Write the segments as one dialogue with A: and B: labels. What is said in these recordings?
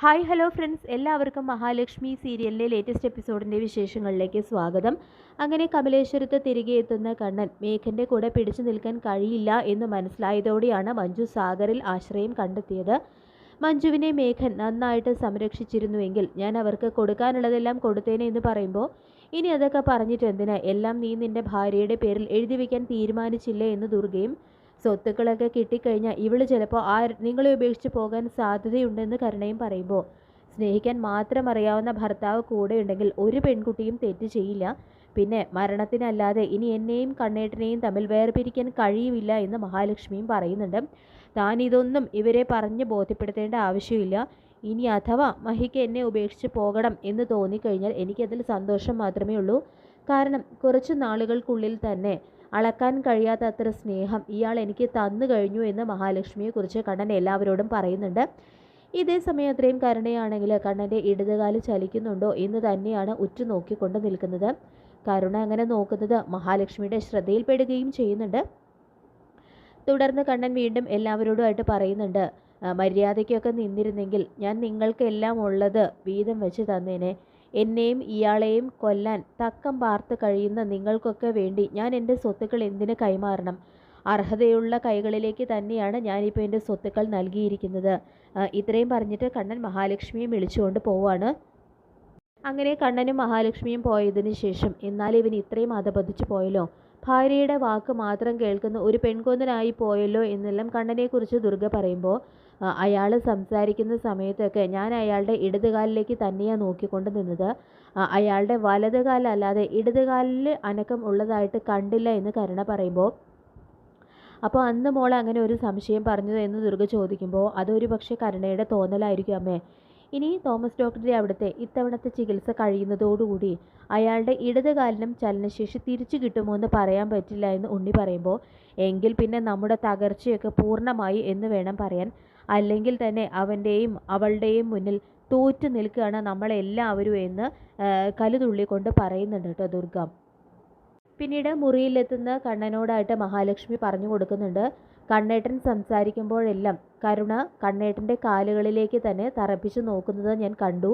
A: Hi hello friends, എല്ലാവർക്കും മഹാലക്ഷ്മി സീരിയലിലെ latest എപ്പിസോഡിൻ്റെ വിശേഷങ്ങളിലേക്ക് സ്വാഗതം. അങ്ങനെ കമലേശ്വരത്ത് തിരികെ എത്തുന്ന കണ്ണൻ മേഘൻ്റെ കൂടെ പിടിച്ചു നിൽക്കാൻ കഴിയില്ല എന്ന് മനസ്സിലായതോടെയാണ് മഞ്ജു സാഗറിൽ ആശ്രയം കണ്ടെത്തിയത്. മഞ്ജുവിനെ മേഘൻ നന്നായിട്ട് സംരക്ഷിച്ചിരുന്നുവെങ്കിൽ ഞാൻ അവർക്ക് കൊടുക്കാനുള്ളതെല്ലാം കൊടുത്തേനെ എന്ന് പറയുമ്പോൾ, ഇനി അതൊക്കെ പറഞ്ഞിട്ട് എന്തിനാ, എല്ലാം നീ നിൻ്റെ ഭാര്യയുടെ പേരിൽ എഴുതി വയ്ക്കാൻ തീരുമാനിച്ചില്ലേ എന്ന് ദുർഗയും, സ്വത്തുക്കളൊക്കെ കിട്ടിക്കഴിഞ്ഞാൽ ഇവള് ചിലപ്പോൾ നിങ്ങളെ ഉപേക്ഷിച്ച് പോകാൻ സാധ്യതയുണ്ടെന്ന് കരുണയും പറയുമ്പോൾ, സ്നേഹിക്കാൻ മാത്രം അറിയാവുന്ന ഭർത്താവ് കൂടെയുണ്ടെങ്കിൽ ഒരു പെൺകുട്ടിയും തെറ്റ് ചെയ്യില്ല. പിന്നെ മരണത്തിനല്ലാതെ ഇനി എന്നെയും കണ്ണേട്ടനെയും തമ്മിൽ വേർപിരിക്കാൻ കഴിയുമില്ല എന്ന് മഹാലക്ഷ്മിയും പറയുന്നുണ്ട്. താൻ ഇതൊന്നും ഇവരെ പറഞ്ഞ് ബോധ്യപ്പെടുത്തേണ്ട ആവശ്യമില്ല. ഇനി അഥവാ മഹിക്ക് എന്നെ ഉപേക്ഷിച്ച് പോകണം എന്ന് തോന്നിക്കഴിഞ്ഞാൽ എനിക്കതിൽ സന്തോഷം മാത്രമേ ഉള്ളൂ. കാരണം കുറച്ച് നാളുകൾക്കുള്ളിൽ തന്നെ അളക്കാൻ കഴിയാത്ത അത്ര സ്നേഹം ഇയാൾ എനിക്ക് തന്നു കഴിഞ്ഞു എന്ന് മഹാലക്ഷ്മിയെക്കുറിച്ച് കണ്ണൻ എല്ലാവരോടും പറയുന്നുണ്ട്. ഇതേ സമയം അത്രയും കരുണയാണെങ്കിൽ കണ്ണൻ്റെ ഇടതുകാല് ചലിക്കുന്നുണ്ടോ എന്ന് തന്നെയാണ് ഉറ്റുനോക്കിക്കൊണ്ട് നിൽക്കുന്നത്. കരുണ അങ്ങനെ നോക്കുന്നത് മഹാലക്ഷ്മിയുടെ ശ്രദ്ധയിൽപ്പെടുകയും ചെയ്യുന്നുണ്ട്. തുടർന്ന് കണ്ണൻ വീണ്ടും എല്ലാവരോടുമായിട്ട് പറയുന്നുണ്ട്, മര്യാദയ്ക്കൊക്കെ നിന്നിരുന്നെങ്കിൽ ഞാൻ നിങ്ങൾക്കെല്ലാം ഉള്ളത് വീതം വെച്ച് തന്നേനെ. എന്നെയും ഇയാളെയും കൊല്ലാൻ തക്കം പാർത്ത് കഴിയുന്ന നിങ്ങൾക്കൊക്കെ വേണ്ടി ഞാൻ എൻ്റെ സ്വത്തുക്കൾ എന്തിന് കൈമാറണം? അർഹതയുള്ള കൈകളിലേക്ക് തന്നെയാണ് ഞാനിപ്പോൾ എൻ്റെ സ്വത്തുക്കൾ നൽകിയിരിക്കുന്നത്. ഇത്രയും പറഞ്ഞിട്ട് കണ്ണൻ മഹാലക്ഷ്മിയെ വിളിച്ചുകൊണ്ട് പോവാണ്. അങ്ങനെ കണ്ണനും മഹാലക്ഷ്മിയും പോയതിന് ശേഷം, എന്നാൽ ഇവൻ ഇത്രയും അധപതിച്ചു പോയല്ലോ, ഭാര്യയുടെ വാക്ക് മാത്രം കേൾക്കുന്ന ഒരു പെൺകൊന്നനായി പോയല്ലോ എന്നെല്ലാം കണ്ണനെക്കുറിച്ച് ദുർഗ പറയുമ്പോൾ, അയാൾ സംസാരിക്കുന്ന സമയത്തൊക്കെ ഞാൻ അയാളുടെ ഇടതുകാലിലേക്ക് തന്നെയാണ് നോക്കിക്കൊണ്ട് നിന്നത്. അയാളുടെ വലതുകാലല്ലാതെ ഇടതുകാലിൽ അനക്കം ഉള്ളതായിട്ട് കണ്ടില്ല എന്ന് കരുണ പറയുമ്പോൾ, അപ്പോൾ അന്ന് മോൾ അങ്ങനെ ഒരു സംശയം പറഞ്ഞത് എന്ന് ദുർഗ ചോദിക്കുമ്പോൾ, അതൊരു പക്ഷേ കരുണയുടെ തോന്നലായിരിക്കും അമ്മേ. ഇനി തോമസ് ഡോക്ടറുടെ അവിടുത്തെ ഇത്തവണത്തെ ചികിത്സ കഴിയുന്നതോടുകൂടി അയാളുടെ ഇടതുകാലിനും ചലനശേഷി തിരിച്ചു കിട്ടുമോ എന്ന് പറയാൻ പറ്റില്ല എന്ന് ഉണ്ണി പറയുമ്പോൾ, എങ്കിൽ പിന്നെ നമ്മുടെ തകർച്ചയൊക്കെ പൂർണ്ണമായി എന്ന് വേണം പറയാൻ. അല്ലെങ്കിൽ തന്നെ അവൻ്റെയും അവളുടെയും മുന്നിൽ തോറ്റു നിൽക്കുകയാണ് നമ്മളെല്ലാവരും എന്ന് കലുതുള്ളിക്കൊണ്ട് പറയുന്നുണ്ട് കേട്ടോ ദുർഗ. പിന്നീട് മുറിയിലെത്തുന്ന കണ്ണനോടായിട്ട് മഹാലക്ഷ്മി പറഞ്ഞു കൊടുക്കുന്നുണ്ട്, കണ്ണേട്ടൻ സംസാരിക്കുമ്പോഴെല്ലാം കരുണ കണ്ണേട്ടൻ്റെ കാലുകളിലേക്ക് തന്നെ തറപ്പിച്ച് നോക്കുന്നത് ഞാൻ കണ്ടു.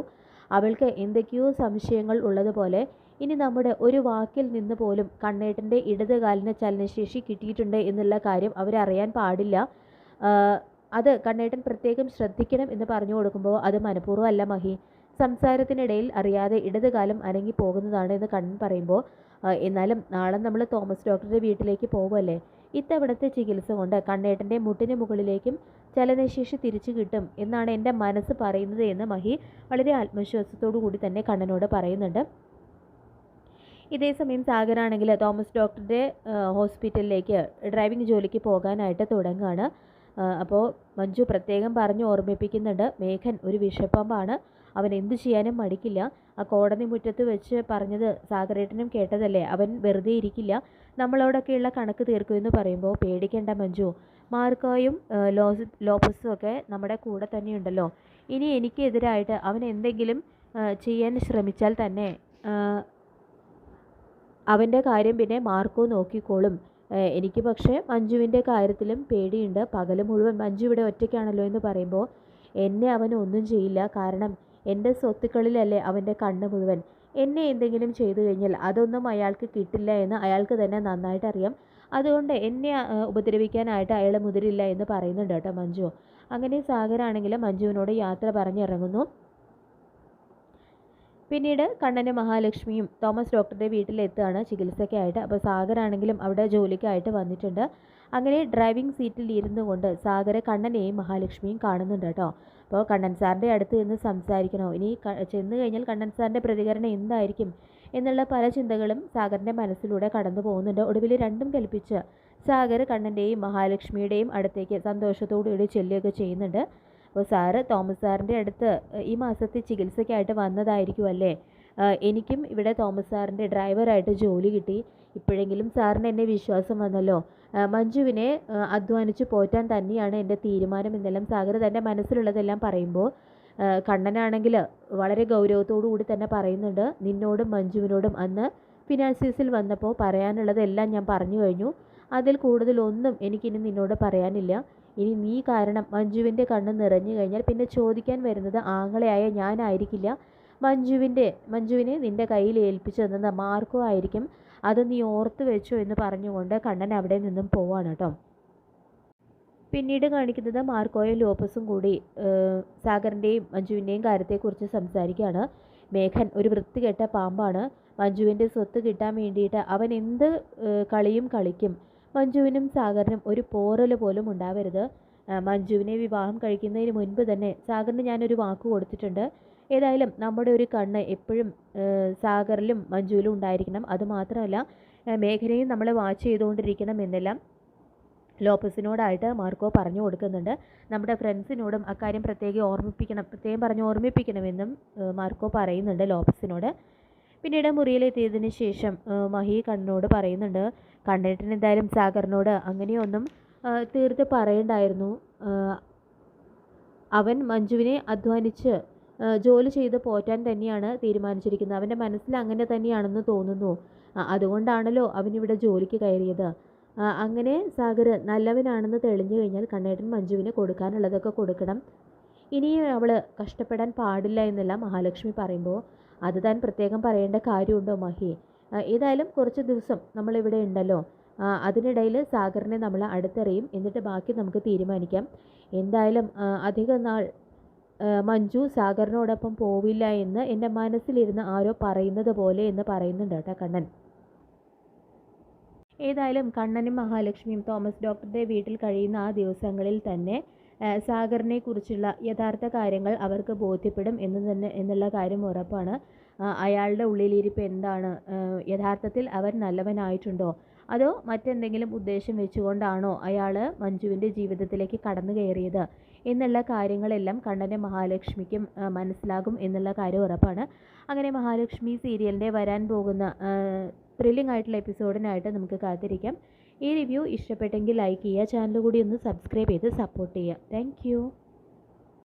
A: അവൾക്ക് എന്തൊക്കെയോ സംശയങ്ങൾ ഉള്ളതുപോലെ ഇനി നമ്മുടെ ഒരു വാക്കിൽ നിന്ന് പോലും കണ്ണേട്ടൻ്റെ ഇടതുകാലിന് ചലനശേഷി കിട്ടിയിട്ടുണ്ട് എന്നുള്ള കാര്യം അവരറിയാൻ പാടില്ല. അത് കണ്ണേട്ടൻ പ്രത്യേകം ശ്രദ്ധിക്കണം എന്ന് പറഞ്ഞു കൊടുക്കുമ്പോൾ, അത് മനഃപൂർവ്വമല്ല മഹി, സംസാരത്തിനിടയിൽ അറിയാതെ ഇടതുകാലം അനങ്ങി പോകുന്നതാണ് എന്ന് കണ്ണൻ പറയുമ്പോൾ, എന്നാലും നാളെ നമ്മൾ തോമസ് ഡോക്ടറുടെ വീട്ടിലേക്ക് പോകുമല്ലേ, ഇത്തവണത്തെ ചികിത്സ കൊണ്ട് കണ്ണേട്ടൻ്റെ മുട്ടിന് മുകളിലേക്കും ചലനശേഷി തിരിച്ചു കിട്ടും എന്നാണ് എൻ്റെ മനസ്സ് പറയുന്നത് എന്ന് മഹി വളരെ ആത്മവിശ്വാസത്തോടു കൂടി തന്നെ കണ്ണനോട് പറയുന്നുണ്ട്. ഇതേസമയം സാഗറാണെങ്കിൽ തോമസ് ഡോക്ടറുടെ ഹോസ്പിറ്റലിലേക്ക് ഡ്രൈവിംഗ് ജോലിക്ക് പോകാനായിട്ട് തുടങ്ങുകയാണ്. അപ്പോൾ മഞ്ജു പ്രത്യേകം പറഞ്ഞ് ഓർമ്മിപ്പിക്കുന്നുണ്ട്, മേഘൻ ഒരു വിഷപ്പാമ്പാണ്, അവൻ എന്തു ചെയ്യാനും മടിക്കില്ല. ആ കോടതി മുറ്റത്ത് വെച്ച് പറഞ്ഞത് സാഗരേട്ടനും കേട്ടതല്ലേ, അവൻ വെറുതെ ഇരിക്കില്ല, നമ്മളോടൊക്കെയുള്ള കണക്ക് തീർക്കുമെന്ന് പറയുമ്പോൾ, പേടിക്കേണ്ട മഞ്ജു, മാർക്കോയും ലോപ്പസും ഒക്കെ നമ്മുടെ കൂടെ തന്നെയുണ്ടല്ലോ. ഇനി എനിക്കെതിരായിട്ട് അവൻ എന്തെങ്കിലും ചെയ്യാൻ ശ്രമിച്ചാൽ തന്നെ അവൻ്റെ കാര്യം പിന്നെ മാർക്കോ നോക്കിക്കോളും. എനിക്ക് പക്ഷേ മഞ്ജുവിൻ്റെ കാര്യത്തിലും പേടിയുണ്ട്. പകൽ മുഴുവൻ മഞ്ജു ഇവിടെ ഒറ്റയ്ക്കാണല്ലോ എന്ന് പറയുമ്പോൾ, എന്നെ അവൻ ഒന്നും ചെയ്യില്ല, കാരണം എൻ്റെ സ്വത്തുക്കളിലല്ലേ അവൻ്റെ കണ്ണ് മുഴുവൻ. എന്നെ എന്തെങ്കിലും ചെയ്തു കഴിഞ്ഞാൽ അതൊന്നും അയാൾക്ക് കിട്ടില്ല എന്ന് അയാൾക്ക് തന്നെ നന്നായിട്ട് അറിയാം. അതുകൊണ്ട് എന്നെ ഉപദ്രവിക്കാനായിട്ട് അയാൾ മുതിരില്ല എന്ന് പറയുന്നുണ്ട് കേട്ടോ മഞ്ജു. അങ്ങനെ സാഗരാണെങ്കിലും മഞ്ജുവിനോട് യാത്ര പറഞ്ഞിറങ്ങുന്നു. പിന്നീട് കണ്ണനും മഹാലക്ഷ്മിയും തോമസ് ഡോക്ടറുടെ വീട്ടിലെത്തുകയാണ് ചികിത്സയ്ക്കായിട്ട്. അപ്പോൾ സാഗറാണെങ്കിലും അവിടെ ജോലിക്കായിട്ട് വന്നിട്ടുണ്ട്. അങ്ങനെ ഡ്രൈവിംഗ് സീറ്റിൽ ഇരുന്നു കൊണ്ട് സാഗര കണ്ണനെയും മഹാലക്ഷ്മിയും കാണുന്നുണ്ട് കേട്ടോ. അപ്പോൾ കണ്ണൻ സാറിൻ്റെ അടുത്ത് നിന്ന് സംസാരിക്കണോ, ഇനി ചെന്ന് കഴിഞ്ഞാൽ കണ്ണൻ സാറിൻ്റെ പ്രതികരണം എന്തായിരിക്കും എന്നുള്ള പല ചിന്തകളും സാഗറിൻ്റെ മനസ്സിലൂടെ കടന്നു പോകുന്നുണ്ട്. ഒടുവിൽ രണ്ടും കൽപ്പിച്ച് സാഗർ കണ്ണൻ്റെയും മഹാലക്ഷ്മിയുടെയും അടുത്തേക്ക് സന്തോഷത്തോടുകൂടി ചെല്ലുകയൊക്കെ ചെയ്യുന്നുണ്ട്. അപ്പോൾ സാറ് തോമസ് സാറിൻ്റെ അടുത്ത് ഈ മാസത്തെ ചികിത്സയ്ക്കായിട്ട് വന്നതായിരിക്കുമല്ലേ, എനിക്കും ഇവിടെ തോമസ് സാറിൻ്റെ ഡ്രൈവറായിട്ട് ജോലി കിട്ടി, ഇപ്പോഴെങ്കിലും സാറിന് എന്നെ വിശ്വാസം വന്നല്ലോ, മഞ്ജുവിനെ അധ്വാനിച്ച് പോറ്റാൻ തന്നെയാണ് എൻ്റെ തീരുമാനം എന്നെല്ലാം സാഗർ തൻ്റെ മനസ്സിലുള്ളതെല്ലാം പറയുമ്പോൾ, കണ്ണനാണെങ്കിൽ വളരെ ഗൗരവത്തോടു കൂടി തന്നെ പറയുന്നുണ്ട്, നിന്നോടും മഞ്ജുവിനോടും അന്ന് ഫിനാൻസീസിൽ വന്നപ്പോൾ പറയാനുള്ളതെല്ലാം ഞാൻ പറഞ്ഞു കഴിഞ്ഞു, അതിൽ കൂടുതലൊന്നും എനിക്കിനി നിന്നോട് പറയാനില്ല. ഇനി നീ കാരണം മഞ്ജുവിൻ്റെ കണ്ണ് നിറഞ്ഞു കഴിഞ്ഞാൽ പിന്നെ ചോദിക്കാൻ വരുന്നത് ആങ്ങളെയായ ഞാനായിരിക്കില്ല, മഞ്ജുവിനെ നിൻ്റെ കയ്യിൽ ഏൽപ്പിച്ചു തന്നത് മാർക്കോ ആയിരിക്കും, അത് നീ ഓർത്ത് വെച്ചോ എന്ന് പറഞ്ഞുകൊണ്ട് കണ്ണൻ അവിടെ നിന്നും പോവാണ് കേട്ടോ. പിന്നീട് കാണിക്കുന്നത് മാർക്കോയും ലോപ്പസും കൂടി സാഗറിൻ്റെയും മഞ്ജുവിൻ്റെയും കാര്യത്തെക്കുറിച്ച് സംസാരിക്കുകയാണ്. മേഘൻ ഒരു വൃത്തികെട്ട പാമ്പാണ്. മഞ്ജുവിൻ്റെ സ്വത്ത് കിട്ടാൻ വേണ്ടിയിട്ട് അവൻ എന്ത് കളിയും കളിക്കും. മഞ്ജുവിനും സാഗറിനും ഒരു പോറൽ പോലും ഉണ്ടാവരുത്. മഞ്ജുവിനെ വിവാഹം കഴിക്കുന്നതിന് മുൻപ് തന്നെ സാഗറിന് ഞാനൊരു വാക്ക് കൊടുത്തിട്ടുണ്ട്. ഏതായാലും നമ്മുടെ ഒരു കണ്ണ് എപ്പോഴും സാഗറിലും മഞ്ജുവിലും ഉണ്ടായിരിക്കണം. അതുമാത്രമല്ല മേഘനയും നമ്മളെ വാച്ച് ചെയ്തുകൊണ്ടിരിക്കണം എന്നെല്ലാം ലോപ്പസിനോടായിട്ട് മാർക്കോ പറഞ്ഞു കൊടുക്കുന്നുണ്ട്. നമ്മുടെ ഫ്രണ്ട്സിനോടും അക്കാര്യം പ്രത്യേകം പറഞ്ഞ് ഓർമ്മിപ്പിക്കണമെന്നും മാർക്കോ പറയുന്നുണ്ട് ലോപ്പസിനോട്. പിന്നീട് മുറിയിലെത്തിയതിന് ശേഷം മഹി കണ്ണനോട് പറയുന്നുണ്ട്, കണ്ണേട്ടൻ എന്തായാലും സാഗറിനോട് അങ്ങനെയൊന്നും തീർത്ത് പറയണ്ടായിരുന്നു. അവൻ മഞ്ജുവിനെ അധ്വാനിച്ച് ജോലി ചെയ്ത് പോറ്റാൻ തന്നെയാണ് തീരുമാനിച്ചിരിക്കുന്നത്. അവൻ്റെ മനസ്സിൽ അങ്ങനെ തന്നെയാണെന്ന് തോന്നുന്നു. അതുകൊണ്ടാണല്ലോ അവനിവിടെ ജോലിക്ക് കയറിയത്. അങ്ങനെ സാഗർ നല്ലവനാണെന്ന് തെളിഞ്ഞു കഴിഞ്ഞാൽ കണ്ണേട്ടൻ മഞ്ജുവിന് കൊടുക്കാനുള്ളതൊക്കെ കൊടുക്കണം. ഇനി അവൾ കഷ്ടപ്പെടാൻ പാടില്ല എന്നെല്ലാം മഹാലക്ഷ്മി പറയുമ്പോൾ അത് താൻ പ്രത്യേകം പറയേണ്ട കാര്യമുണ്ടോ മഹി? ഏതായാലും കുറച്ച് ദിവസം നമ്മളിവിടെ ഉണ്ടല്ലോ, അതിനിടയിൽ സാഗറിനെ നമ്മൾ അടുത്തെറിയും, എന്നിട്ട് ബാക്കി നമുക്ക് തീരുമാനിക്കാം. എന്തായാലും അധികം നാൾ മഞ്ജു സാഗറിനോടൊപ്പം പോവില്ല എന്ന് എൻ്റെ മനസ്സിലിരുന്ന് ആരോ പറയുന്നത് പോലെ എന്ന് പറയുന്നുണ്ട് കേട്ടോ കണ്ണൻ. ഏതായാലും കണ്ണനും മഹാലക്ഷ്മിയും തോമസ് ഡോക്ടറുടെ വീട്ടിൽ കഴിയുന്ന ആ ദിവസങ്ങളിൽ തന്നെ സാഗറിനെ കുറിച്ചുള്ള യഥാർത്ഥ കാര്യങ്ങൾ അവർക്ക് ബോധ്യപ്പെടും എന്നുള്ള കാര്യം ഉറപ്പാണ്. അയാളുടെ ഉള്ളിലിരിപ്പ് എന്താണ്, യഥാർത്ഥത്തിൽ അവൻ നല്ലവനായിട്ടുണ്ടോ അതോ മറ്റെന്തെങ്കിലും ഉദ്ദേശം വെച്ചുകൊണ്ടാണോ അയാൾ മഞ്ജുവിൻ്റെ ജീവിതത്തിലേക്ക് കടന്നു കയറിയത് എന്നുള്ള കാര്യങ്ങളെല്ലാം കണ്ണനും മഹാലക്ഷ്മിക്കും മനസ്സിലാകും എന്നുള്ള കാര്യം ഉറപ്പാണ്. അങ്ങനെ മഹാലക്ഷ്മി സീരിയലിൻ്റെ വരാൻ പോകുന്ന ത്രില്ലിംഗ് ആയിട്ടുള്ള എപ്പിസോഡിനായിട്ട് നമുക്ക് കാത്തിരിക്കാം. ഈ റിവ്യൂ ഇഷ്ടപ്പെട്ടെങ്കിൽ ലൈക്ക് ചെയ്യുക, ചാനൽ കൂടി ഒന്ന് സബ്സ്ക്രൈബ് ചെയ്ത് സപ്പോർട്ട് ചെയ്യുക. താങ്ക്